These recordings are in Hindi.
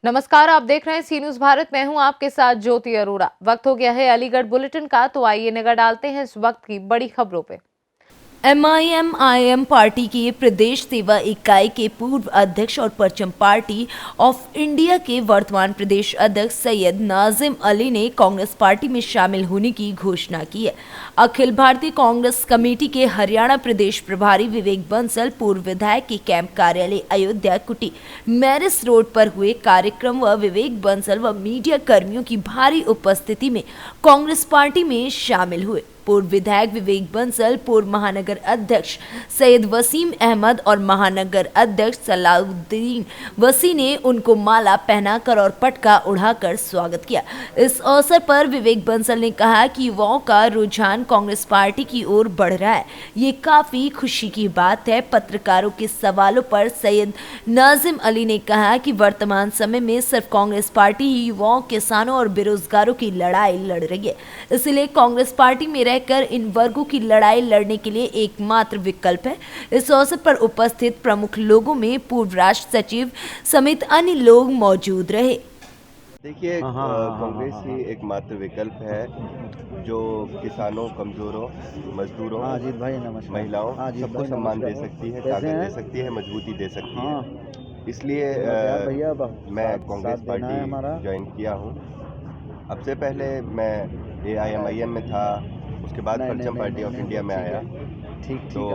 नमस्कार, आप देख रहे हैं सी न्यूज भारत। मैं हूं आपके साथ ज्योति अरोड़ा। वक्त हो गया है अलीगढ़ बुलेटिन का, तो आइए नजर डालते हैं इस वक्त की बड़ी खबरों पे। एमआईएम पार्टी की प्रदेश सेवा इकाई के पूर्व अध्यक्ष और परचम पार्टी ऑफ इंडिया के वर्तमान प्रदेश अध्यक्ष सैयद नाजिम अली ने कांग्रेस पार्टी में शामिल होने की घोषणा की है। अखिल भारतीय कांग्रेस कमेटी के हरियाणा प्रदेश प्रभारी विवेक बंसल पूर्व विधायक के कैंप कार्यालय अयोध्या कुटी मैरिस रोड पर हुए कार्यक्रम व विवेक बंसल व मीडिया कर्मियों की भारी उपस्थिति में कांग्रेस पार्टी में शामिल हुए। पूर्व विधायक विवेक बंसल, पूर्व महानगर अध्यक्ष सैयद वसीम अहमद और महानगर अध्यक्ष सलाउद्दीन वसी ने उनको माला पहनाकर और पटका उड़ाकर स्वागत किया। इस अवसर पर विवेक बंसल ने कहा कि युवाओं का रुझान कांग्रेस पार्टी की ओर बढ़ रहा है, ये काफी खुशी की बात है। पत्रकारों के सवालों पर सैयद नाजिम अली ने कहा कि वर्तमान समय में सिर्फ कांग्रेस पार्टी ही युवाओं, किसानों और बेरोजगारों की लड़ाई लड़ रही है, इसलिए कांग्रेस पार्टी में रहकर इन वर्गों की लड़ाई लड़ने के लिए एकमात्र विकल्प है। इस अवसर पर उपस्थित प्रमुख लोगों में पूर्व राष्ट्र सचिव समेत अन्य लोग मौजूद रहे। देखिए, कांग्रेस ही एकमात्र विकल्प है जो किसानों, कमजोरों, मजदूरों, महिलाओं सबको सम्मान दे सकती है, ताकत दे सकती है, मजबूती दे सकती है। इसलिए मैं कांग्रेस पार्टी ज्वाइन किया हूँ। अब से पहले मैं एआईएमआईएम में था, उसके बाद परचम पार्टी ऑफ इंडिया में आया। तो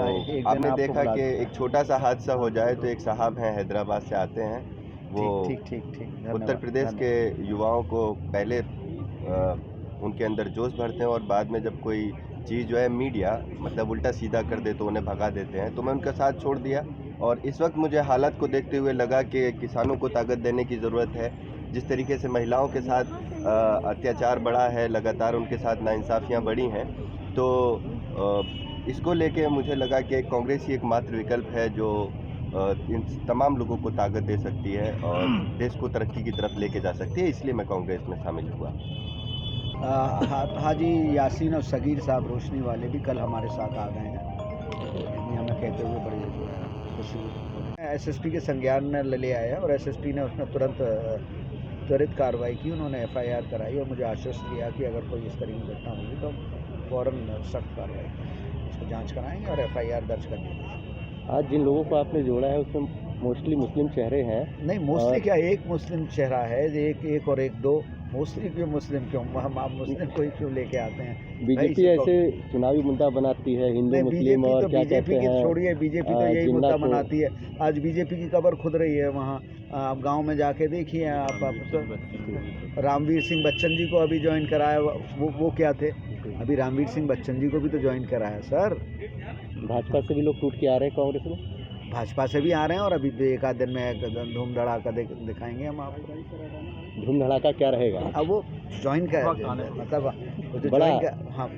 आपने देखा कि एक छोटा सा हादसा हो जाए तो एक साहब हैं, हैदराबाद से आते हैं, वो उत्तर प्रदेश के युवाओं को पहले उनके अंदर जोश भरते हैं और बाद में जब कोई चीज़ जो है मीडिया मतलब उल्टा सीधा कर दे तो उन्हें भगा देते हैं। तो मैं उनका साथ छोड़ दिया और इस वक्त मुझे हालात को देखते हुए लगा कि किसानों को ताकत देने की ज़रूरत है। जिस तरीके से महिलाओं के साथ अत्याचार बढ़ा है, लगातार उनके साथ नाइंसाफ़ियाँ बढ़ी हैं, तो इसको लेके मुझे लगा कि कांग्रेस ही एकमात्र विकल्प है जो इन तमाम लोगों को ताकत दे सकती है और देश को तरक्की की तरफ लेके जा सकती है। इसलिए मैं कांग्रेस में शामिल हुआ। हाजी यासीन और सगीर साहब रोशनी वाले भी कल हमारे साथ आ गए हैं, हमें कहते हुए बड़ी खुशी हुई। एसएसपी के संज्ञान में ले आया और एसएसपी ने उसमें तुरंत त्वरित कार्रवाई की। उन्होंने एफआईआर कराई और मुझे आश्वस्त किया कि अगर कोई इस तरह की घटना होगी तो फ़ौरन सख्त कार्रवाई उसको जांच कराएंगे और एफआईआर दर्ज कर देंगे। आज जिन लोगों को आपने जोड़ा है उसमें मोस्टली मुस्लिम चेहरे हैं। नहीं, मोस्टली क्या, एक मुस्लिम चेहरा है, एक और एक दो। मोस्टली क्यों मुस्लिम, क्यों हम आप मुस्लिम को ही क्यों लेके आते हैं? बीजेपी ऐसे चुनावी मुद्दा बनाती है, हिंदू मुस्लिम और क्या कहते हैं, छोड़िए, बीजेपी तो यही मुद्दा बनाती है। आज बीजेपी की कब्र खुद रही है वहाँ। आप गांव में जाके देखिए, आप तो रामवीर सिंह बच्चन जी को अभी ज्वाइन कराया, वो क्या थे? अभी रामवीर सिंह बच्चन जी को भी तो ज्वाइन कराया सर। भाजपा से भी लोग टूट के आ रहे हैं कांग्रेस में, भाजपा से भी आ रहे हैं और अभी एक आध दिन में धूम धड़ाका दिखाएंगे हम आपको। धूम धड़ाका क्या रहेगा? अब वो ज्वाइन कर मतलब बड़ा, हाँ,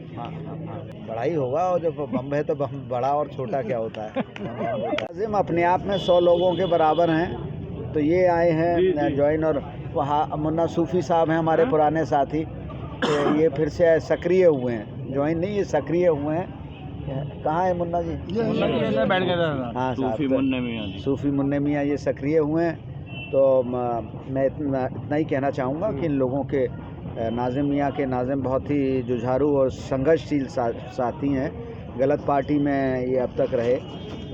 बड़ा ही होगा। और जब बम है तो बम बड़ा और छोटा क्या होता है? नाज़िम अपने आप में 100 लोगों के बराबर हैं, तो ये आए हैं ज्वाइन। और वहाँ मुन्ना सूफ़ी साहब हैं हमारे पुराने साथी, तो ये फिर से सक्रिय हुए हैं, ज्वाइन नहीं, ये सक्रिय हुए हैं। कहाँ है मुन्ना जी? बैठ गया। हाँ, सूफ़ी मुन्ने मियाँ ये सक्रिय हुए हैं। तो मैं इतना ही कहना चाहूँगा कि इन लोगों के, नाज़िम मियाँ के, नाज़िम बहुत ही जुझारू और संघर्षशील साथी हैं। गलत पार्टी में ये अब तक रहे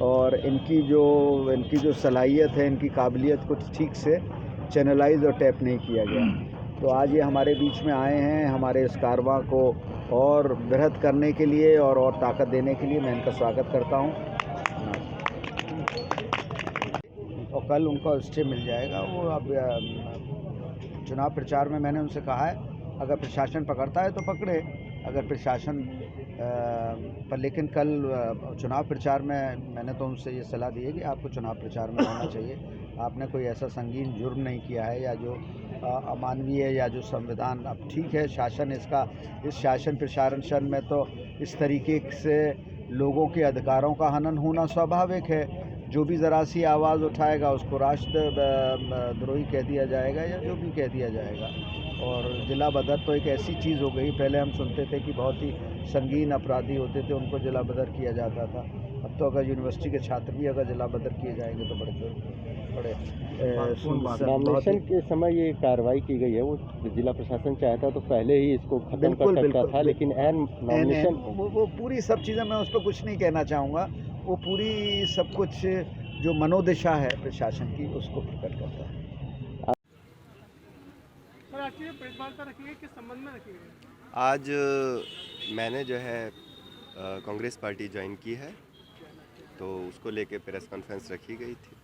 और इनकी जो सलाहियत है, इनकी काबिलियत को ठीक से चैनलाइज और टैप नहीं किया गया। तो आज ये हमारे बीच में आए हैं, हमारे इस कारवां को और बृहद करने के लिए और ताकत देने के लिए मैं इनका स्वागत करता हूं। और कल उनको स्टे मिल जाएगा। वो अब चुनाव प्रचार में मैंने उनसे कहा है, अगर प्रशासन पकड़ता है तो पकड़े, अगर प्रशासन पर, लेकिन कल चुनाव प्रचार में मैंने तो उनसे ये सलाह दी है कि आपको चुनाव प्रचार में होना चाहिए। आपने कोई ऐसा संगीन जुर्म नहीं किया है या जो अमानवीय है या जो संविधान, अब ठीक है शासन, इस शासन प्रशासन में तो इस तरीके से लोगों के अधिकारों का हनन होना स्वाभाविक है। जो भी ज़रा सी आवाज़ उठाएगा उसको राष्ट्रद्रोही कह दिया जाएगा या जो भी कह दिया जाएगा। और जिला बदर तो एक ऐसी चीज़ हो गई, पहले हम सुनते थे कि बहुत ही संगीन अपराधी होते थे उनको जिला बदर किया जाता था। अब तो अगर यूनिवर्सिटी के छात्र भी अगर जिला बदर किए जाएंगे तो बड़े नॉमिनेशन के समय ये कार्रवाई की गई है, वो जिला प्रशासन चाहता तो पहले ही इसको खत्म कर सकता था, लेकिन नॉमिनेशन वो पूरी सब चीज़ें, मैं उस पर कुछ नहीं कहना चाहूँगा, वो पूरी सब कुछ जो मनोदशा है प्रशासन की उसको प्रकट करता है। किस संबंध में रखी गई? आज मैंने जो है कांग्रेस पार्टी ज्वाइन की है, तो उसको लेके प्रेस कॉन्फ्रेंस रखी गई थी।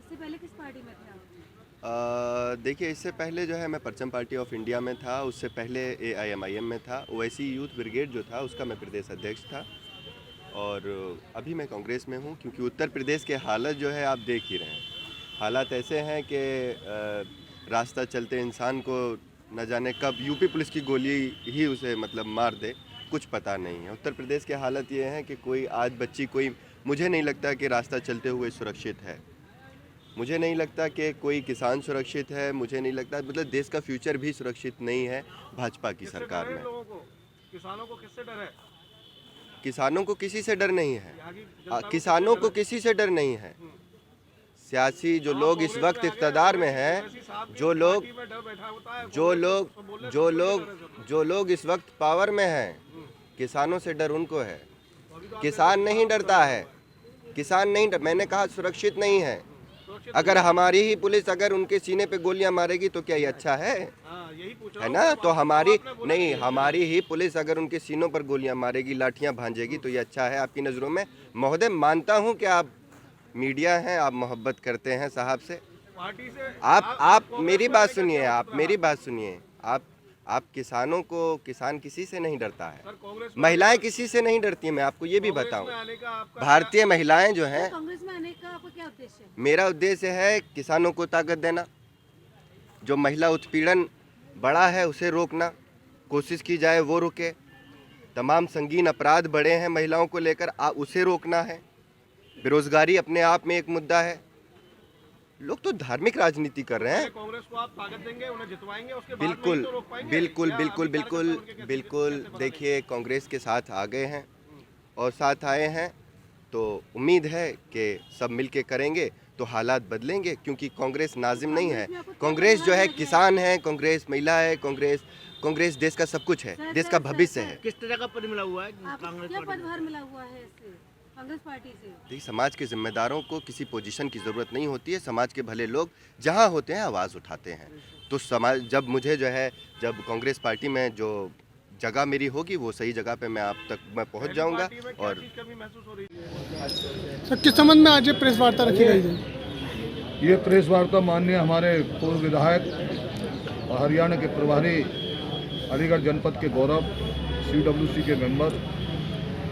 इससे पहले किस पार्टी में थे आप? देखिए, इससे पहले जो है मैं परचम पार्टी ऑफ इंडिया में था, उससे पहले AIMIM में था, ओवैसी यूथ ब्रिगेड जो था उसका मैं प्रदेश अध्यक्ष था, और अभी मैं कांग्रेस में हूँ, क्योंकि उत्तर प्रदेश के हालत जो है आप देख ही रहे हैं। हालात ऐसे हैं कि रास्ता चलते इंसान को न जाने कब यूपी पुलिस की गोली ही उसे मतलब मार दे, कुछ पता नहीं है। उत्तर प्रदेश के हालत ये है कि कोई आज बच्ची, कोई, मुझे नहीं लगता कि रास्ता चलते हुए सुरक्षित है, मुझे नहीं लगता कि कोई किसान सुरक्षित है, मुझे नहीं लगता, मतलब देश का फ्यूचर भी सुरक्षित नहीं है भाजपा की सरकार में। किसानों को किससे डर है? किसानों को किसी से डर नहीं है, किसानों को किसी से डर नहीं है। सियासी जो लोग इस वक्त इक़्तिदार में हैं, जो लोग इस वक्त पावर में हैं, किसानों से डर उनको है। किसान नहीं डरता है, किसान नहीं मैंने कहा सुरक्षित नहीं है। अगर हमारी ही पुलिस अगर उनके सीने पे गोलियां मारेगी तो क्या ये अच्छा है ना? तो हमारी ही पुलिस अगर उनके सीनों पर गोलियां मारेगी, लाठियां भांजेगी तो ये अच्छा है आपकी नज़रों में? महोदय, मानता हूं कि आप मीडिया हैं, आप मोहब्बत करते हैं साहब से, आप मेरी बात सुनिए, आप किसानों को, किसान किसी से नहीं डरता है, महिलाएं किसी से नहीं डरती हैं। मैं आपको ये भी बताऊं, भारतीय महिलाएं जो हैं, कांग्रेस में आने का आपका क्या उद्देश्य है? मेरा उद्देश्य है किसानों को ताकत देना, जो महिला उत्पीड़न बड़ा है उसे रोकना, कोशिश की जाए वो रुके, तमाम संगीन अपराध बढ़े हैं महिलाओं को लेकर, उसे रोकना है। बेरोजगारी अपने आप में एक मुद्दा है। लोग तो धार्मिक राजनीति कर रहे हैं। कांग्रेस को आप ताकत देंगे, उन्हें जितवाएंगे, उसके बाद बिल्कुल में ही तो रोक पाएंगे? बिल्कुल देखिए, कांग्रेस के साथ आ गए हैं और साथ आए हैं तो उम्मीद है कि सब मिलके करेंगे तो हालात बदलेंगे, क्योंकि कांग्रेस नाजिम नहीं है। कांग्रेस जो है किसान है, कांग्रेस महिला है, कांग्रेस देश का सब कुछ है, देश का भविष्य है। किस तरह का पद मिला हुआ है आपको क्या पदभार मिला हुआ है इससे कांग्रेस पार्टी से? देखिए, समाज के जिम्मेदारों को किसी पोजीशन की ज़रूरत नहीं होती है। समाज के भले लोग जहाँ होते हैं आवाज़ उठाते हैं। तो समाज, जब मुझे जो है, जब कांग्रेस पार्टी में जो जगह मेरी होगी वो सही जगह पे मैं आप तक मैं पहुँच जाऊँगा। और सर, किस संबंध में आज ये प्रेस वार्ता रखी गई है? ये प्रेस वार्ता माननीय हमारे पूर्व विधायक और हरियाणा के प्रभारी, अलीगढ़ जनपद के गौरव, CWC के मेंबर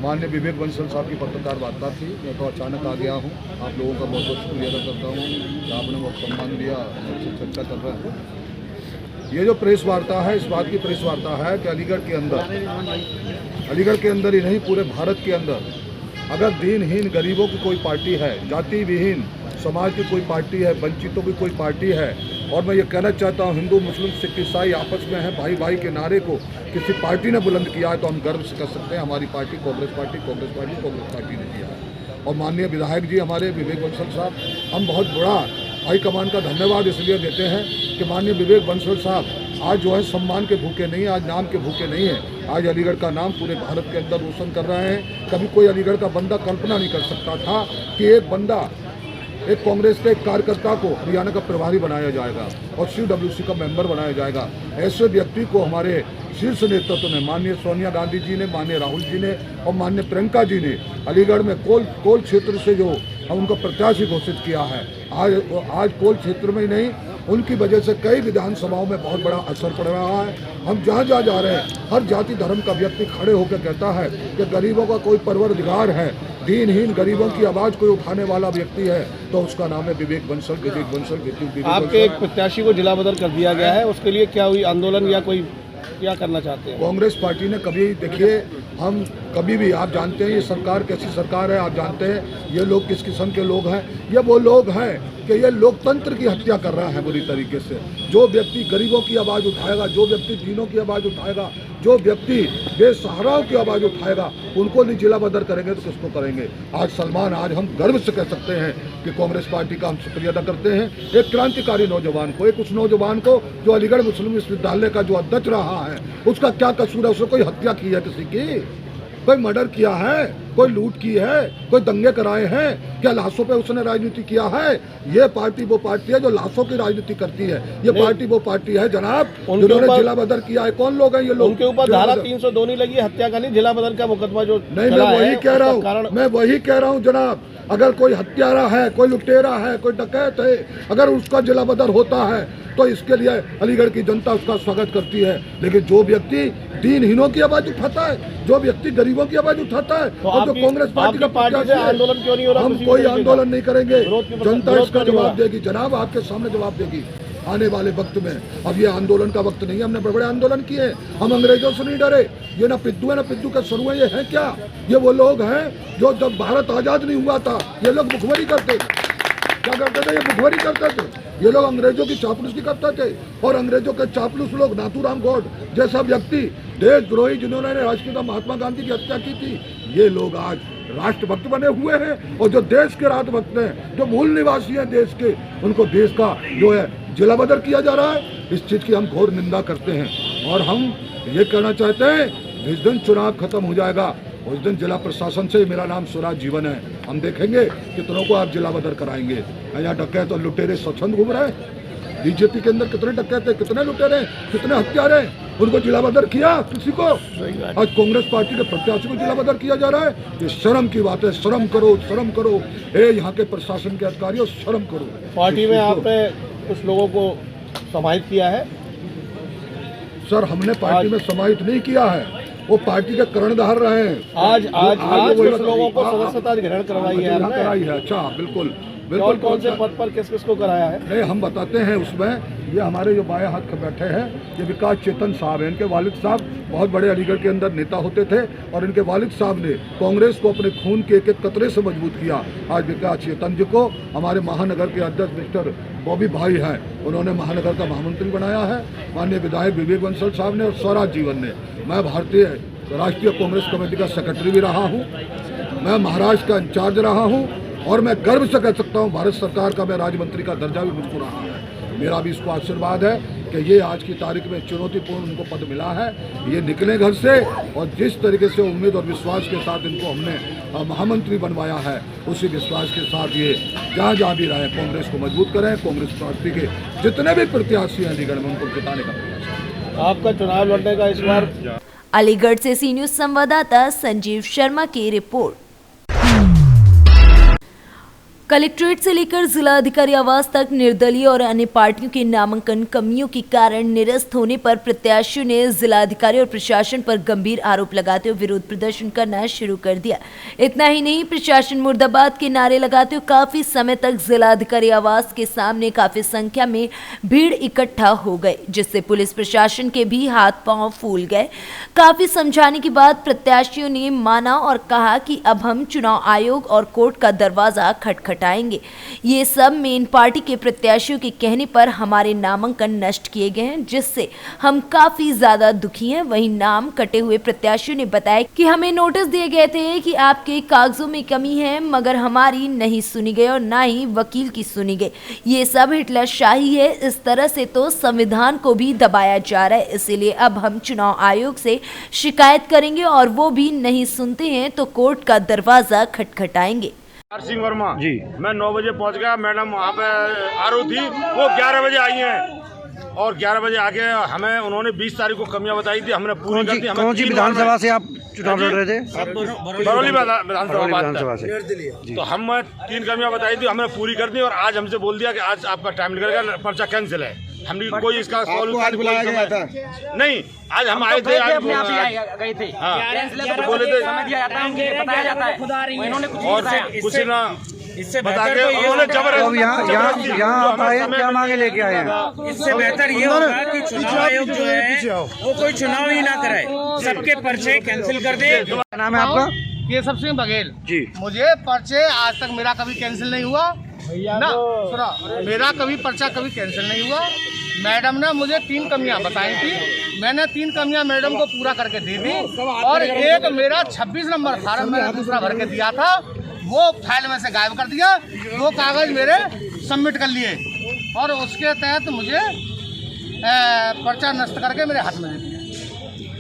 माननीय विवेक बंसल साहब की पत्रकार वार्ता थी। मैं तो अचानक आ गया हूँ, आप लोगों का बहुत बहुत शुक्रिया अदा करता हूँ कि आपने बहुत सम्मान दिया, मुझसे चर्चा कर रहे हैं। ये जो प्रेस वार्ता है, इस बात की प्रेस वार्ता है कि अलीगढ़ के अंदर ही नहीं, पूरे भारत के अंदर अगर दीनहीन गरीबों की कोई पार्टी है, जाति विहीन समाज की कोई पार्टी है, वंचितों की कोई पार्टी है, और मैं ये कहना चाहता हूँ, हिंदू मुस्लिम सिख ईसाई आपस में है, भाई भाई के नारे को किसी पार्टी ने बुलंद किया है तो हम गर्व से कर सकते हैं हमारी पार्टी कांग्रेस पार्टी ने किया है। और माननीय विधायक जी हमारे विवेक बंसल साहब, हम बहुत बड़ा हाईकमान का धन्यवाद इसलिए देते हैं कि माननीय विवेक बंसल साहब आज जो है सम्मान के भूखे नहीं है, आज नाम के भूखे नहीं है, आज अलीगढ़ का नाम पूरे भारत के अंदर रोशन कर रहे हैं। कभी कोई अलीगढ़ का बंदा कल्पना नहीं कर सकता था कि एक बंदा, एक कांग्रेस के कार्यकर्ता को हरियाणा का प्रभारी बनाया जाएगा और CWC का मेंबर बनाया जाएगा। ऐसे व्यक्ति को हमारे शीर्ष नेतृत्व ने, माननीय सोनिया गांधी जी ने, माननीय राहुल जी ने और माननीय प्रियंका जी ने अलीगढ़ में कोल क्षेत्र से जो हम उनका प्रत्याशी घोषित किया है, आज कोल क्षेत्र में ही नहीं, उनकी वजह से कई विधानसभाओं में बहुत बड़ा असर पड़ रहा है। हम जहाँ जहाँ जा रहे हैं, हर जाति धर्म का व्यक्ति खड़े होकर कहता है कि गरीबों का कोई परवरदिगार है, दीनहीन गरीबों की आवाज़ कोई उठाने वाला व्यक्ति है तो उसका नाम है विवेक बंसल। आपके एक प्रत्याशी को जिला बदल कर दिया गया है, उसके लिए क्या हुई आंदोलन या कोई क्या करना चाहते हैं? कांग्रेस पार्टी ने कभी, देखिए, हम कभी भी, आप जानते हैं ये सरकार कैसी सरकार है, आप जानते हैं ये लोग किस किस्म के लोग हैं। ये वो लोग हैं कि ये लोकतंत्र की हत्या कर रहा है बुरी तरीके से। जो व्यक्ति गरीबों की आवाज़ उठाएगा, जो व्यक्ति दीनों की आवाज़ उठाएगा, जो व्यक्ति बेसहाराओं की आवाज़ उठाएगा, उनको नहीं जिला बदर करेंगे तो किसको करेंगे। आज सलमान, आज हम गर्व से कह सकते हैं कि कांग्रेस पार्टी का हम शुक्रिया अदा करते हैं एक क्रांतिकारी नौजवान को, एक उस नौजवान को जो अलीगढ़ मुस्लिम विश्वविद्यालय का जो अध्यक्ष रहा है। उसका क्या कसूर है? उसने कोई हत्या की है किसी की? कोई मर्डर किया है? कोई लूट की है? कोई दंगे कराए हैं? क्या लाशों पे उसने राजनीति किया है? ये पार्टी वो पार्टी है जो लाशों की राजनीति करती है। ये पार्टी वो पार्टी है जनाब जिन्होंने जिला बदर किया है। कौन लोग हैं ये लोग? उनके ऊपर धारा 302 नहीं लगी, हत्या का नहीं, जिला बदर का मुकदमा जो नहीं, मैं वही कह रहा हूँ, मैं वही कह रहा हूँ जनाब। अगर कोई हत्यारा है, कोई लुटेरा है, कोई डकैत है, अगर उसका जिला बदर होता है तो इसके लिए अलीगढ़ की जनता उसका स्वागत करती है। लेकिन जो व्यक्ति दीनहीनों की आवाज उठाता है, जो व्यक्ति गरीबों की आवाज उठाता है, तो और जो कांग्रेस पार्टी का से आंदोलन क्यों नहीं हो रहा? हम कोई आंदोलन नहीं करेंगे, जनता इसका जवाब देगी जनाब, आपके सामने जवाब देगी आने वाले वक्त में। अब ये आंदोलन का वक्त नहीं है, हमने बड़े बड़े आंदोलन किए, हम अंग्रेजों से नहीं डरे। ये ना पिद्दू है ना पिद्दू के सरू है, ये है क्या? ये वो लोग हैं जो जब भारत आजाद नहीं हुआ था ये लोग भुखमरी करते, क्या करते थे? ये भुखमरी करते थे। ये लोग अंग्रेजों की चापलूसी करते थे, और अंग्रेजों के चापलूस लोग नाथूराम गौड़ जैसा व्यक्ति, देशद्रोही जिन्होंने राष्ट्रपिता महात्मा गांधी की हत्या की थी, ये लोग आज राष्ट्रभक्त बने हुए हैं। और जो देश के राष्ट्रभक्त हैं, जो मूल निवासी हैं देश के, उनको देश का जो है जिला बदर किया जा रहा है। इस चीज़ की हम घोर निंदा करते हैं। और हम ये कहना चाहते हैं, जिस दिन चुनाव खत्म हो जाएगा उस दिन जिला प्रशासन से, मेरा नाम स्वराज जीवन है, हम देखेंगे कितनों को आप जिला बदर कराएंगे। यहाँ डकैत और लुटेरे स्वच्छंद घूम रहे हैं। बीजेपी के अंदर कितने डकैत है, कितने लुटेरे, कितने हत्यारे, उनको जिला बदर किया किसी को? आज कांग्रेस पार्टी के प्रत्याशी को जिला बदर किया जा रहा है। ये शर्म की बात है। शर्म करो, शर्म करो। यहाँ के प्रशासन के अधिकारियों, शर्म करो। पार्टी में आपने कुछ लोगों को समाहित किया है? सर, हमने पार्टी में समाहित नहीं किया है, वो पार्टी के कर्णधार रहे हैं। आज कुछ लोगों को सदस्यता ग्रहण करवाई है आपने? कराई है। अच्छा, बिल्कुल। कौन से पद पर किस किस को कराया है? नहीं, हम बताते हैं उसमें। ये हमारे जो बाएं हाथ बैठे हैं, ये विकास चेतन साहब हैं। इनके वालिद साहब बहुत बड़े अलीगढ़ के अंदर नेता होते थे, और इनके वालिद साहब ने कांग्रेस को अपने खून के एक एक कतरे से मजबूत किया। आज विकास चेतन जी को हमारे महानगर के अध्यक्ष मिस्टर बॉबी भाई हैं, उन्होंने महानगर का महामंत्री बनाया है। माननीय विधायक विवेक बंसल साहब ने और स्वराज जीवन ने। मैं भारतीय राष्ट्रीय कांग्रेस कमेटी का सेक्रेटरी भी रहा हूँ, मैं महाराष्ट्र का इंचार्ज रहा हूँ, और मैं गर्व से कह सकता हूँ भारत सरकार का मैं राज्य मंत्री का दर्जा भी मुझको रहा है। मेरा भी इसको आशीर्वाद है कि ये आज की तारीख में चुनौतीपूर्ण उनको पद मिला है। ये निकले घर से, और जिस तरीके से उम्मीद और विश्वास के साथ इनको हमने महामंत्री बनवाया है, उसी विश्वास के साथ ये जहाँ जहाँ भी रहे कांग्रेस को मजबूत करें। कांग्रेस पार्टी के जितने भी प्रत्याशी हैं अलीगढ़ में, उनको जिताने का प्रयास करें। आपका चुनाव लड़ने का इस बार? अलीगढ़ से सी न्यूज संवाददाता संजीव शर्मा की रिपोर्ट। कलेक्ट्रेट से लेकर जिला अधिकारी आवास तक निर्दलीय और अन्य पार्टियों के नामांकन कमियों के कारण निरस्त होने पर प्रत्याशियों ने जिला अधिकारी और प्रशासन पर गंभीर आरोप लगाते हुए विरोध प्रदर्शन करना शुरू कर दिया। इतना ही नहीं, प्रशासन मुर्दाबाद के नारे लगाते हुए काफी समय तक जिला अधिकारी आवास के सामने काफी संख्या में भीड़ इकट्ठा हो गए, जिससे पुलिस प्रशासन के भी हाथ पांव फूल गए। काफी समझाने के बाद प्रत्याशियों ने माना और कहा कि अब हम चुनाव आयोग और कोर्ट का दरवाजा खटखटाएंगे। ये सब मेन पार्टी के प्रत्याशियों के कहने पर हमारे नामांकन नष्ट किए गए हैं, जिससे हम काफी ज्यादा दुखी हैं। वहीं नाम कटे हुए प्रत्याशियों ने बताया कि हमें नोटिस दिए गए थे कि आपके कागजों में कमी है, मगर हमारी नहीं सुनी गई और ना ही वकील की सुनी गई। ये सब हिटलर शाही है। इस तरह से तो संविधान को भी दबाया जा रहा है। इसीलिए अब हम चुनाव आयोग से शिकायत करेंगे, और वो भी नहीं सुनते हैं तो कोर्ट का दरवाजा खटखटाएंगे। सिंह वर्मा जी, मैं 9 बजे पहुंच गया। मैडम वहाँ पे आरू थी, वो 11 बजे आई हैं, और 11 बजे आके हमें उन्होंने 20 तारीख को कमियां बताई थी, हमने पूरी कर दी। कौन सी विधानसभा से आप चुनाव लड़ रहे थे? बरौली विधानसभा से। तो हम 3 कमियां बताई थी, हमने पूरी कर दी, और आज हमसे बोल दिया कि आज आपका टाइम निकलेगा, पर्चा कैंसिल है। हमने कोई इसका आज बुलाया गया था? नहीं, आज हम आए थे, आज गए थे, तो बोले थे बताया जाता है, और कुछ ना इससे बता के उन्होंने जबरदस्ती। यहाँ आप आए, क्या मांगे लेके आए हैं? इससे बेहतर ये होगा कि चुनाव आयोग जो है वो कोई चुनाव ही ना कराए, सबके पर्चे कैंसिल कर दे। क्या नाम है आपका? केशव सिंह बघेल जी। मुझे पर्चे आज तक मेरा कभी कैंसिल नहीं हुआ ना, सुना, मेरा कभी पर्चा कभी कैंसिल नहीं हुआ। मैडम ने मुझे 3 कमियां बताई थी, मैंने 3 कमियां मैडम को पूरा करके दे दी और एक मेरा 26 नंबर फार्म मैंने दूसरा भर के दिया था, वो फाइल में से गायब कर दिया। 2 कागज मेरे सबमिट कर लिए और उसके तहत मुझे पर्चा नष्ट करके मेरे हाथ में दे दिया।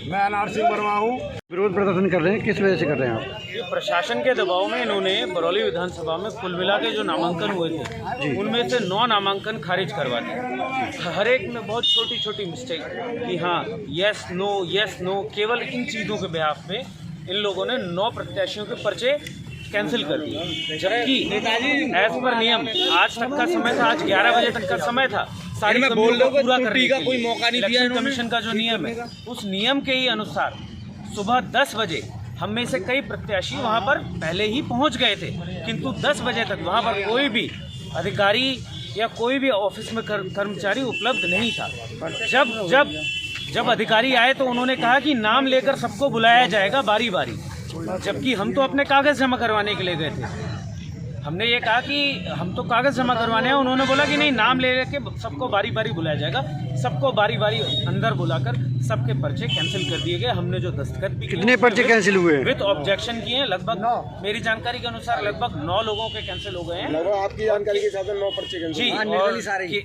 मैं अनार सिंह वर्मा हूँ। विरोध प्रदर्शन कर रहे हैं, किस वजह से कर रहे हैं आप? ये प्रशासन के दबाव में इन्होंने बरौली विधानसभा में कुल मिला के जो नामांकन हुए थे उनमें से 9 नामांकन खारिज करवा दिए। हर एक में बहुत छोटी छोटी मिस्टेक कि हाँ यस नो, केवल इन चीज़ों के बिहाफ पे इन लोगों ने 9 प्रत्याशियों के पर्चे कैंसिल कर दिए, जबकि एज पर नियम आज तक का समय था, आज 11 बजे तक का समय था सारी कमियों को पूरा करने का कोई मौका नहीं दिया। इलेक्शन कमीशन का जो नियम है उस नियम के ही अनुसार सुबह 10 बजे हम में से कई प्रत्याशी वहां पर पहले ही पहुंच गए थे, किंतु 10 बजे तक वहां पर कोई भी अधिकारी या कोई भी ऑफिस में कर्मचारी उपलब्ध नहीं था। जब अधिकारी आए तो उन्होंने कहा कि नाम लेकर सबको बुलाया जाएगा बारी बारी, जबकि हम तो अपने कागज जमा करवाने के लिए गए थे। हमने ये कहा कि हम तो कागज जमा करवाने हैं, उन्होंने बोला कि नहीं नाम ले लेके सबको बारी बारी बुलाया जाएगा। सबको बारी बारी अंदर बुलाकर सबके पर्चे कैंसिल कर दिए गए। हमने जो दस्तखत भी कितने पर्चे कैंसिल हुए? विद ऑब्जेक्शन किए हैं, लगभग मेरी जानकारी के अनुसार लगभग 9 लोगों के कैंसिल हो गए हैं। आपकी जानकारी के हिसाब से 9 पर्चे जी, और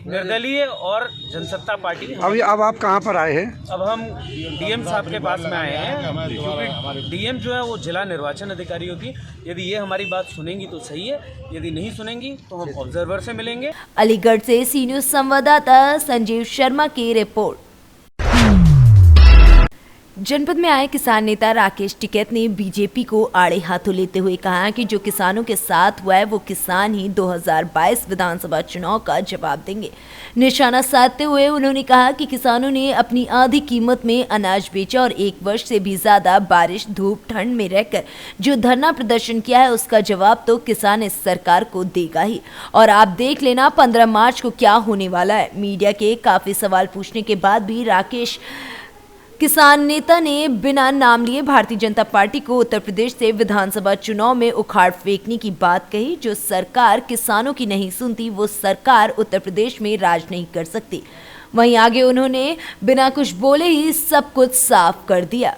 निर्दलीय और जनसत्ता पार्टी। अभी अब आप कहाँ पर आए हैं? अब हम डीएम साहब के पास में आए हैं, क्योंकि डीएम जो है वो जिला निर्वाचन अधिकारी होती है। यदि ये हमारी बात सुनेंगी तो सही है, यदि नहीं सुनेंगी तो हम ऑब्जर्वर से मिलेंगे। अलीगढ़ से सी न्यूज संवाददाता संजीव शर्मा की रिपोर्ट। जनपद में आए किसान नेता राकेश टिकैत ने बीजेपी को आड़े हाथों लेते हुए कहा कि जो किसानों के साथ हुआ है वो किसान ही 2022 विधानसभा चुनाव का जवाब देंगे। निशाना साधते हुए उन्होंने कहा कि किसानों ने अपनी आधी कीमत में अनाज बेचा और 1 वर्ष से भी ज्यादा बारिश धूप ठंड में रहकर जो धरना प्रदर्शन किया है उसका जवाब तो किसान इस सरकार को देगा ही। और आप देख लेना 15 मार्च को क्या होने वाला है। मीडिया के काफी सवाल पूछने के बाद भी राकेश किसान नेता ने बिना नाम लिए भारतीय जनता पार्टी को उत्तर प्रदेश से विधानसभा चुनाव में उखाड़ फेंकने की बात कही। जो सरकार किसानों की नहीं सुनती वो सरकार उत्तर प्रदेश में राज नहीं कर सकती। वहीं आगे उन्होंने बिना कुछ बोले ही सब कुछ साफ कर दिया।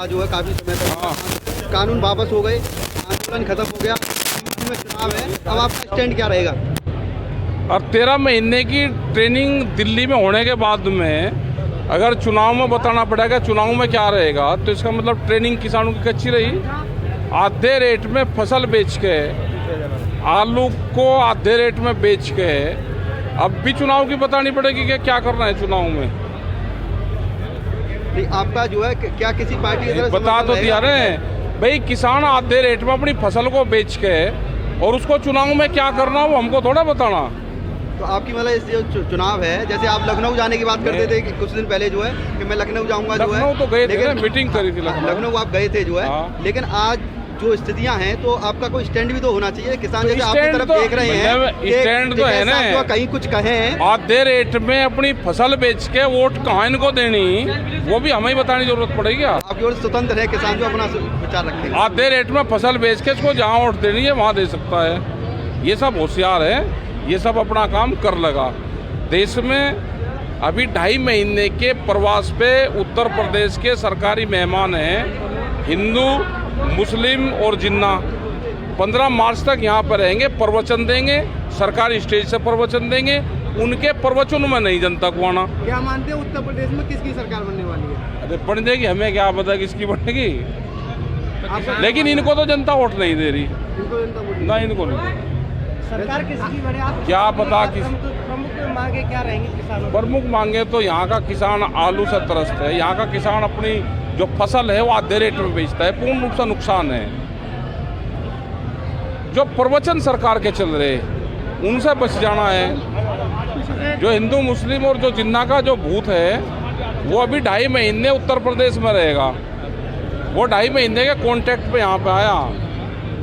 जो है काफी समय तक कानून वापस हो गए, आंदोलन खत्म हो गया, चुनाव है, अब आपका स्टैंड क्या रहेगा? और 13 महीने की ट्रेनिंग दिल्ली में होने के बाद में अगर चुनाव में बताना पड़ेगा चुनाव में क्या रहेगा, तो इसका मतलब ट्रेनिंग किसानों की कच्ची रही। आधे रेट में फसल बेच के, आलू को आधे रेट में बेच के अब भी चुनाव की बतानी पड़ेगी कि क्या करना है चुनाव में। नहीं, आपका जो है क्या किसी पार्टी की तरफ से बता तो दिया रहे भाई, किसान आधे रेट में अपनी फसल को बेच के और उसको चुनाव में क्या करना वो हमको थोड़ा बताना। तो आपकी मतलब इस जो चुनाव है, जैसे आप लखनऊ जाने की बात करते थे कुछ दिन पहले जो है कि मैं लखनऊ जाऊंगा, जो है लखनऊ तो गए थे, मीटिंग करी थी लखनऊ आप गए थे जो है, लेकिन आज जो स्थितियां हैं तो आपका कोई स्टैंड भी तो होना चाहिए। किसान जैसे आपकी तरफ देख रहे हैं, स्टैंड तो है ना, कहीं कुछ कहें आधे रेट में अपनी फसल बेच के वोट कहाँ इनको देनी वो भी हमें बताने की जरूरत पड़ेगी। आपकी ओर स्वतंत्र है किसान जो अपना विचार रखें। आधे रेट में फसल बेच के इसको जहाँ वोट देनी है वहाँ दे सकता है। ये सब होशियार है, ये सब अपना काम कर लगा। देश में अभी 2.5 महीने के प्रवास पे उत्तर प्रदेश के सरकारी मेहमान हैं, हिंदू मुस्लिम और जिन्ना। 15 मार्च तक यहाँ पर रहेंगे, प्रवचन देंगे, सरकारी स्टेज से प्रवचन देंगे। उनके प्रवचनों में नहीं जनता को आना। क्या मानते हैं उत्तर प्रदेश में किसकी सरकार बनने वाली है? अरे बन जाएगी, हमें क्या पता किसकी बनेगी, लेकिन इनको तो जनता वोट नहीं दे रही ना, इनको नहीं। सरकार किसकी बने आप क्या पता किस प्रमुख मांगे क्या रहेंगी किसानों? प्रमुख मांगे तो यहाँ का किसान आलू से त्रस्त है, यहाँ का किसान अपनी जो फसल है वो आधे रेट में बेचता है, पूर्ण रूप से नुकसान है। जो प्रवचन सरकार के चल रहे उनसे बच जाना है। जो हिंदू मुस्लिम और जो जिन्ना का जो भूत है वो अभी 2.5 महीने उत्तर प्रदेश में रहेगा। वो 2.5 महीने के कॉन्ट्रैक्ट पे यहाँ पे आया,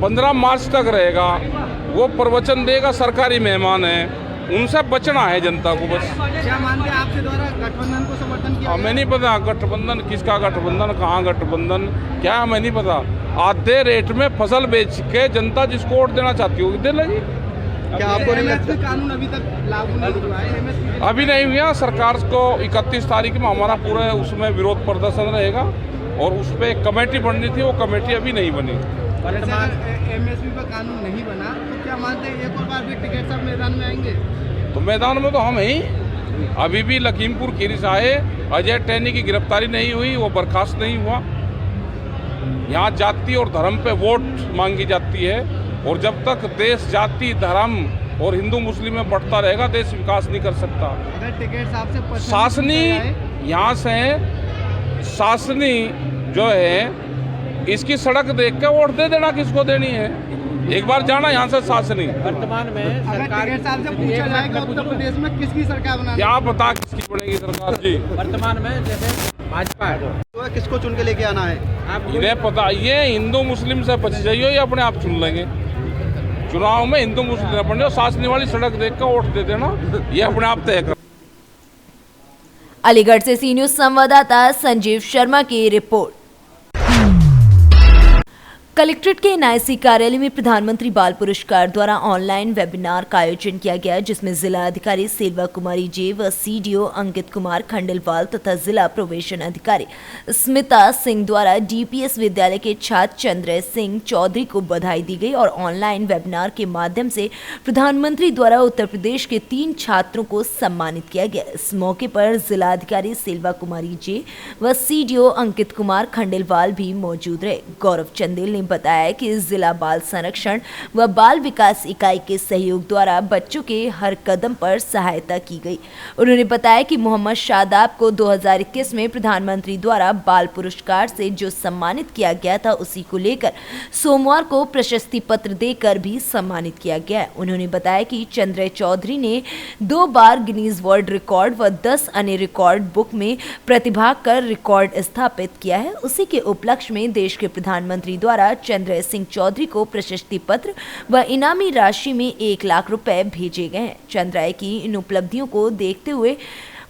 15 मार्च तक रहेगा। वो प्रवचन देगा, सरकारी मेहमान है, उनसे बचना है जनता को बस। क्या मानते हैं आपके द्वारा गठबंधन को समर्थन किया? हमें नहीं पता गठबंधन किसका, गठबंधन कहाँ, गठबंधन क्या, हमें नहीं पता। आधे रेट में फसल बेच के जनता जिसको वोट देना चाहती होगी दे लगी। क्या आपको नहीं लगता कानून अभी तक लागू नहीं हुआ है? अभी नहीं हुआ। सरकार को 31 तारीख में हमारा पूरा उसमें विरोध प्रदर्शन रहेगा और उस पर एक कमेटी बननी थी, वो कमेटी अभी नहीं बनी। एमएसपी पर कानून नहीं बना तो क्या मानते हैं एक और बार भी टिकैत साहब मैदान में आएंगे? तो मैदान में तो हम ही अभी भी लखीमपुर खीरी से आए, अजय टैनी की गिरफ्तारी नहीं हुई, वो बर्खास्त नहीं हुआ। यहाँ जाति और धर्म पे वोट मांगी जाती है और जब तक देश जाति धर्म और हिंदू मुस्लिम में बढ़ता रहेगा देश विकास नहीं कर सकता। अगर टिकैत साहब से शासनी यहाँ से शासनी जो है इसकी सड़क देख के वोट दे देना किसको देनी है, एक बार जाना यहाँ से शासनी। वर्तमान में सरकार साहब से पूछा जाएगा उत्तर प्रदेश में किसकी सरकार बनानी, क्या पता किसकी बनेगी सरकार जी। वर्तमान में जैसे भाजपा है किसको चुन के लेके आना है? इन्हें पता, ये हिंदू मुस्लिम से बच जाइए, ये अपने आप चुन लेंगे। चुनाव में हिंदू मुस्लिम अपने शासनी वाली सड़क देख कर वोट दे देना, ये अपने आप तय कर। अलीगढ़ से सी न्यूज संवाददाता संजीव शर्मा की रिपोर्ट। कलेक्ट्रेट के एनआईसी कार्यालय में प्रधानमंत्री बाल पुरस्कार द्वारा ऑनलाइन वेबिनार का आयोजन किया गया, जिसमें जिला अधिकारी सेल्वा कुमारी जे व सीडीओ अंकित कुमार खंडेलवाल तथा जिला प्रोबेशन अधिकारी स्मिता सिंह द्वारा डीपीएस विद्यालय के छात्र चंद्र सिंह चौधरी को बधाई दी गई और ऑनलाइन वेबिनार के माध्यम से प्रधानमंत्री द्वारा उत्तर प्रदेश के 3 छात्रों को सम्मानित किया गया। इस मौके पर जिला अधिकारी सेल्वा कुमारी जे व सीडीओ अंकित कुमार खंडेलवाल भी मौजूद रहे। गौरव चंदेल ने बताया कि जिला बाल संरक्षण व बाल विकास इकाई के सहयोग द्वारा बच्चों के हर कदम पर सहायता की गई। उन्होंने बताया कि मोहम्मद शादाब को 2021 में प्रधानमंत्री द्वारा बाल पुरस्कार से जो सम्मानित किया गया था, उसी को लेकर सोमवार को प्रशस्ति पत्र देकर भी सम्मानित किया गया। उन्होंने बताया कि चंद्र चौधरी ने 2 बार गिनीज वर्ल्ड रिकॉर्ड व 10 अन्य रिकॉर्ड बुक में प्रतिभाग कर रिकॉर्ड स्थापित किया है। उसी के उपलक्ष्य में देश के प्रधानमंत्री द्वारा चंद्र सिंह चौधरी को प्रशस्ति पत्र व इनामी राशि में 1 लाख रुपए भेजे गए हैं। चंद्र की इन उपलब्धियों को देखते हुए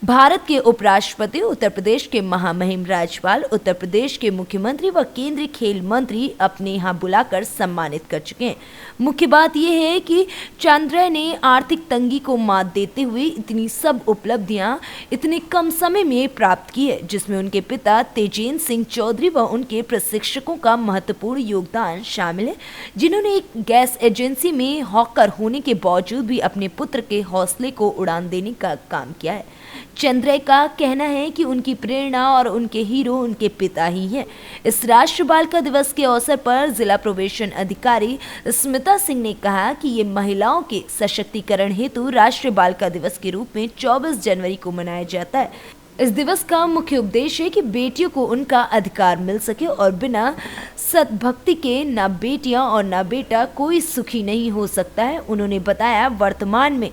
भारत के उपराष्ट्रपति, उत्तर प्रदेश के महामहिम राज्यपाल, उत्तर प्रदेश के मुख्यमंत्री व केंद्रीय खेल मंत्री अपने यहाँ बुलाकर सम्मानित कर चुके हैं। मुख्य बात यह है कि चंद्र ने आर्थिक तंगी को मात देते हुए इतनी सब उपलब्धियां इतने कम समय में प्राप्त की है, जिसमें उनके पिता तेजेंद्र सिंह चौधरी व उनके प्रशिक्षकों का महत्वपूर्ण योगदान शामिल है, जिन्होंने एक गैस एजेंसी में हॉकर होने के बावजूद भी अपने पुत्र के हौसले को उड़ान देने का काम किया है। चंद्र का कहना है कि उनकी प्रेरणा और उनके हीरो उनके पिता ही हैं। इस राष्ट्रीय बालिका दिवस के अवसर पर जिला प्रोबेशन अधिकारी स्मिता सिंह ने कहा कि ये महिलाओं के सशक्तिकरण हेतु राष्ट्रीय बालिका दिवस के रूप में 24 जनवरी को मनाया जाता है। इस दिवस का मुख्य उद्देश्य है कि बेटियों को उनका अधिकार मिल सके और बिना सद्भक्ति के न बेटियां और न बेटा कोई सुखी नहीं हो सकता है। उन्होंने बताया वर्तमान में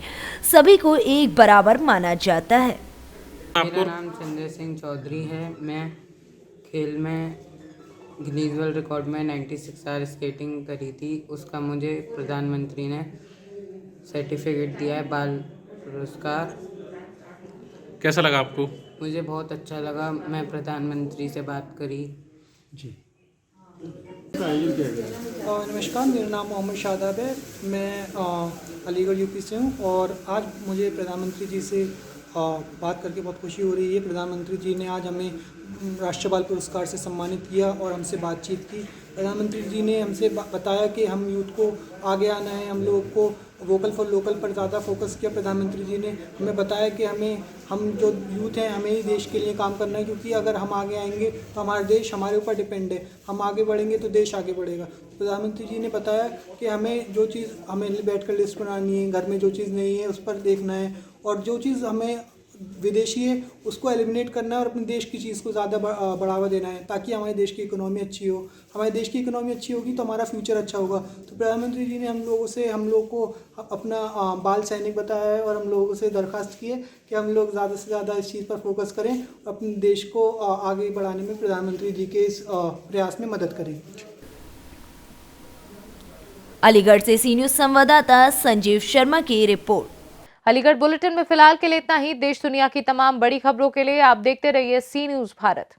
सभी को एक बराबर माना जाता है। मेरा नाम चंद्र सिंह चौधरी है। मैं खेल में गिनीज वर्ल्ड रिकॉर्ड में 96 आवर स्केटिंग करी थी, उसका मुझे प्रधानमंत्री ने सर्टिफिकेट दिया है, बाल पुरस्कार। कैसा लगा आपको? मुझे बहुत अच्छा लगा। मैं प्रधानमंत्री से बात करी जी। नमस्कार, मेरा नाम मोहम्मद शादाब है। मैं अलीगढ़ यूपी से हूँ और आज मुझे प्रधानमंत्री जी से बात करके बहुत खुशी हो रही है। प्रधानमंत्री जी ने आज हमें राष्ट्रीय बाल पुरस्कार से सम्मानित किया और हमसे बातचीत की। प्रधानमंत्री जी ने हमसे बताया कि हम यूथ को आगे आना है, हम लोगों को वोकल फॉर लोकल पर ज़्यादा फोकस किया। प्रधानमंत्री जी ने हमें बताया कि हम जो यूथ हैं हमें ही देश के लिए काम करना है, क्योंकि अगर हम आगे आएंगे तो हमारा देश हमारे ऊपर डिपेंड है। हम आगे बढ़ेंगे तो देश आगे बढ़ेगा। प्रधानमंत्री जी ने बताया कि हमें जो चीज़ हमें बैठकर लिस्ट बनानी है, घर में जो चीज़ नहीं है उस पर देखना है, और जो चीज़ हमें विदेशी है उसको एलिमिनेट करना है और अपने देश की चीज़ को ज़्यादा बढ़ावा देना है, ताकि हमारे देश की इकोनॉमी अच्छी हो। हमारे देश की इकोनॉमी अच्छी होगी तो हमारा फ्यूचर अच्छा होगा। तो प्रधानमंत्री जी ने हम लोगों को अपना बाल सैनिक बताया है और हम लोगों से दरख्वास्त की है कि हम लोग ज़्यादा से ज़्यादा इस चीज़ पर फोकस करें, अपने देश को आगे बढ़ाने में प्रधानमंत्री जी के इस प्रयास में मदद करें। अलीगढ़ से सी न्यूज संवाददाता संजीव शर्मा की रिपोर्ट। अलीगढ़ बुलेटिन में फिलहाल के लिए इतना ही। देश दुनिया की तमाम बड़ी खबरों के लिए आप देखते रहिए सी न्यूज़ भारत।